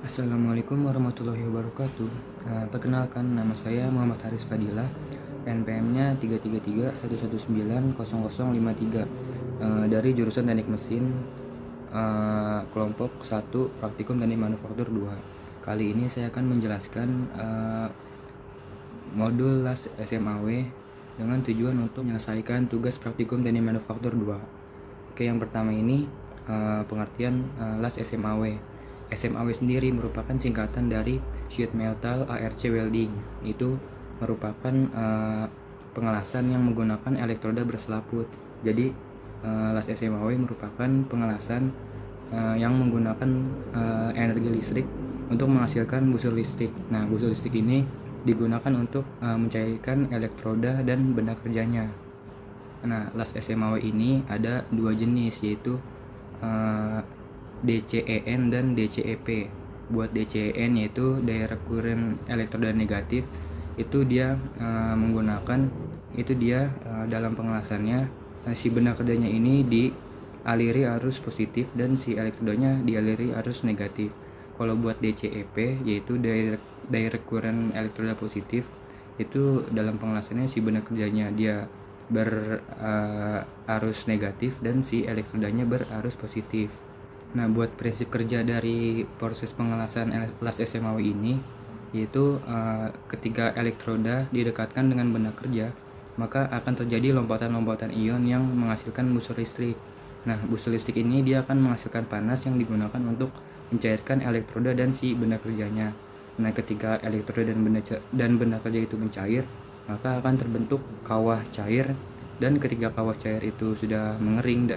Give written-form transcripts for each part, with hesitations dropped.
Assalamualaikum warahmatullahi wabarakatuh. Perkenalkan, nama saya Muhammad Haris Fadilah. NPM-nya 33311900053, dari jurusan Teknik Mesin, kelompok 1 Praktikum Teknik Manufaktur 2. Kali ini saya akan menjelaskan modul LAS SMAW dengan tujuan untuk menyelesaikan tugas Praktikum Teknik Manufaktur 2. Oke, yang pertama ini pengertian LAS SMAW. SMAW sendiri merupakan singkatan dari Sheet Metal ARC Welding. Itu merupakan pengelasan yang menggunakan elektroda berselaput. Jadi LAS SMAW merupakan pengelasan yang menggunakan energi listrik untuk menghasilkan busur listrik. Nah, busur listrik ini digunakan untuk mencairkan elektroda dan benda kerjanya. Nah, LAS SMAW ini ada dua jenis, yaitu DCEN dan DCEP. Buat DCEN yaitu Direct Current Elektroda Negatif, itu dia menggunakan dalam pengelasannya si benda kerjanya ini dialiri arus positif dan si elektrodanya dialiri arus negatif. Kalau buat DCEP yaitu Direct Current Elektroda Positif, itu dalam pengelasannya si benda kerjanya dia berarus negatif dan si elektrodanya berarus positif. Nah, buat prinsip kerja dari proses pengelasan LAS SMAW ini, yaitu ketika elektroda didekatkan dengan benda kerja, maka akan terjadi lompatan-lompatan ion yang menghasilkan busur listrik. Nah, busur listrik ini dia akan menghasilkan panas yang digunakan untuk mencairkan elektroda dan si benda kerjanya. Nah, ketika elektroda dan benda kerja itu mencair, maka akan terbentuk kawah cair, dan ketika kawah cair itu sudah mengering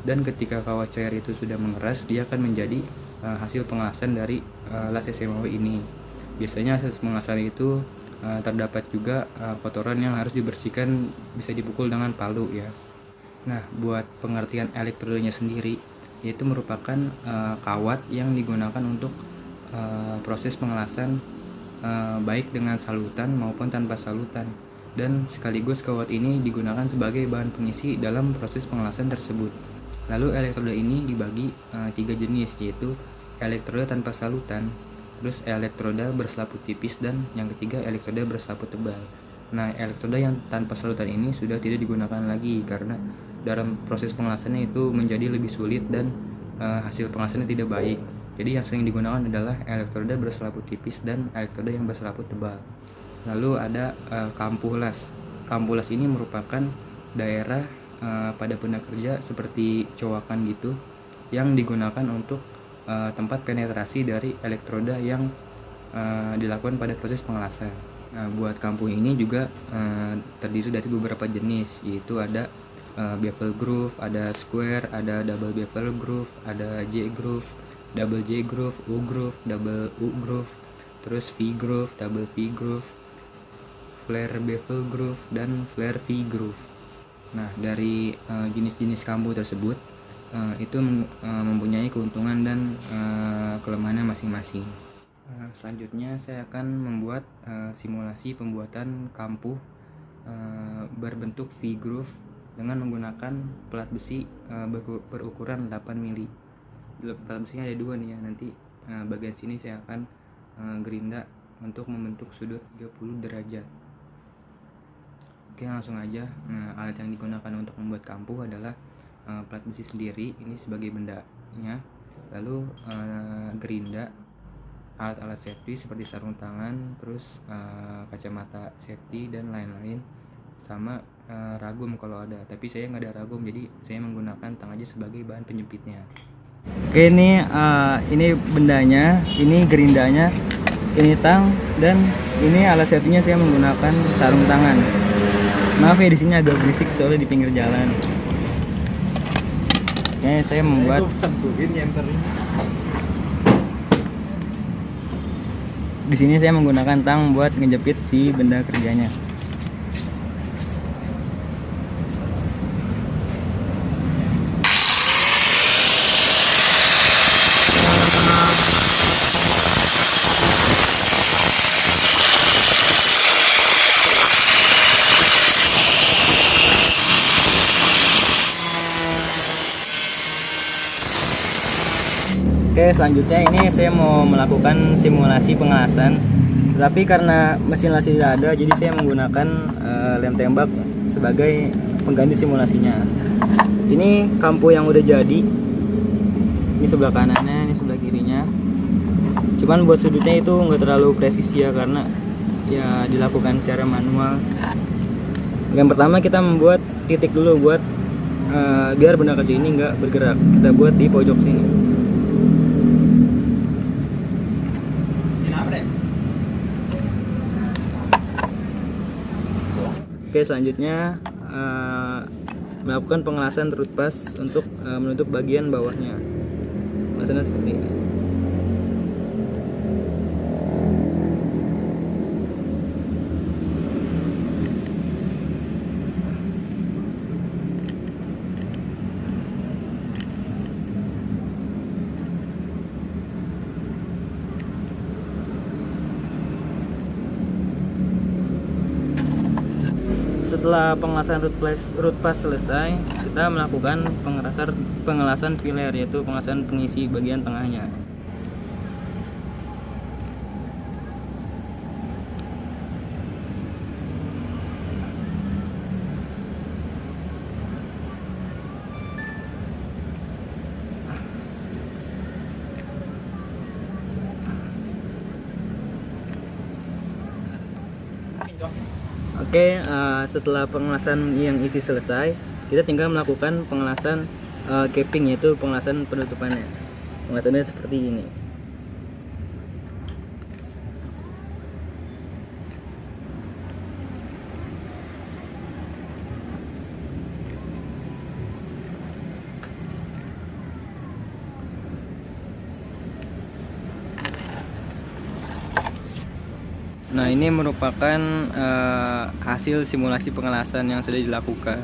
dan ketika kawah cair itu sudah mengeras, dia akan menjadi hasil pengelasan dari LAS SMAW ini. Biasanya hasil pengelasan itu terdapat juga kotoran yang harus dibersihkan, bisa dipukul dengan palu ya. Nah, buat pengertian elektrodanya sendiri, yaitu merupakan kawat yang digunakan untuk proses pengelasan baik dengan salutan maupun tanpa salutan, dan sekaligus kawat ini digunakan sebagai bahan pengisi dalam proses pengelasan tersebut. Lalu elektroda ini dibagi 3 jenis, yaitu elektroda tanpa salutan, terus elektroda berselaput tipis, dan yang ketiga elektroda berselaput tebal. Nah, elektroda yang tanpa salutan ini sudah tidak digunakan lagi karena dalam proses pengelasannya itu menjadi lebih sulit dan hasil pengelasannya tidak baik. Jadi yang sering digunakan adalah elektroda berselaput tipis dan elektroda yang berselaput tebal. Lalu ada kampuh las. Kampuh las ini merupakan daerah pada benda kerja seperti cowakan gitu, yang digunakan untuk tempat penetrasi dari elektroda yang dilakukan pada proses pengelasan. Nah, buat kampuh ini juga terdiri dari beberapa jenis, yaitu ada bevel groove, ada square, ada double bevel groove, ada J groove, double J groove, U groove, double U groove, terus V groove, double V groove, flare bevel groove, dan flare V groove. Nah, dari jenis-jenis kampuh tersebut itu mempunyai keuntungan dan kelemahannya masing-masing. Selanjutnya saya akan membuat simulasi pembuatan kampuh berbentuk V groove dengan menggunakan pelat besi berukuran 8 mili. Pelat besinya ada 2 nih ya. Nanti bagian sini saya akan gerinda untuk membentuk sudut 30 derajat. Oke, langsung aja. Nah, alat yang digunakan untuk membuat kampuh adalah plat besi sendiri, ini sebagai bendanya. Lalu gerinda, alat-alat safety seperti sarung tangan, terus kacamata safety dan lain-lain, sama ragum kalau ada. Tapi saya nggak ada ragum, jadi saya menggunakan tang aja sebagai bahan penjepitnya. Oke, ini bendanya, ini gerindanya, ini tang, dan ini alat safety-nya saya menggunakan sarung tangan. Maaf ya, di sini agak berisik soalnya di pinggir jalan. Ini saya membuat di sini saya menggunakan tang buat ngejepit si benda kerjanya. Oke, selanjutnya ini saya mau melakukan simulasi pengelasan. Tapi karena mesin las tidak ada, jadi saya menggunakan lem tembak sebagai pengganti simulasinya. Ini kampu yang udah jadi. Ini sebelah kanannya, ini sebelah kirinya. Cuman buat sudutnya itu nggak terlalu presisi ya, karena ya dilakukan secara manual. Yang pertama kita membuat titik dulu buat biar benda kaca ini nggak bergerak. Kita buat di pojok sini. Oke, selanjutnya melakukan pengelasan root pass untuk menutup bagian bawahnya. Pengelasannya seperti ini. Setelah pengelasan root pass selesai, kita melakukan pengelasan filer, yaitu pengelasan pengisi bagian tengahnya. Oke, setelah pengelasan yang isi selesai, kita tinggal melakukan pengelasan capping, yaitu pengelasan penutupannya. Pengelasannya seperti ini. Nah, ini merupakan hasil simulasi pengelasan yang sudah dilakukan.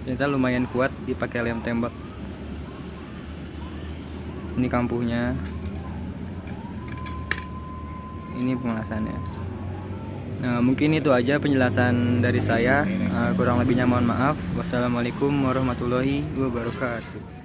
Ternyata lumayan kuat dipakai lem tembak. Ini kampuhnya. Ini pengelasannya. Nah, mungkin itu aja penjelasan dari saya. Kurang lebihnya mohon maaf. Wassalamualaikum warahmatullahi wabarakatuh.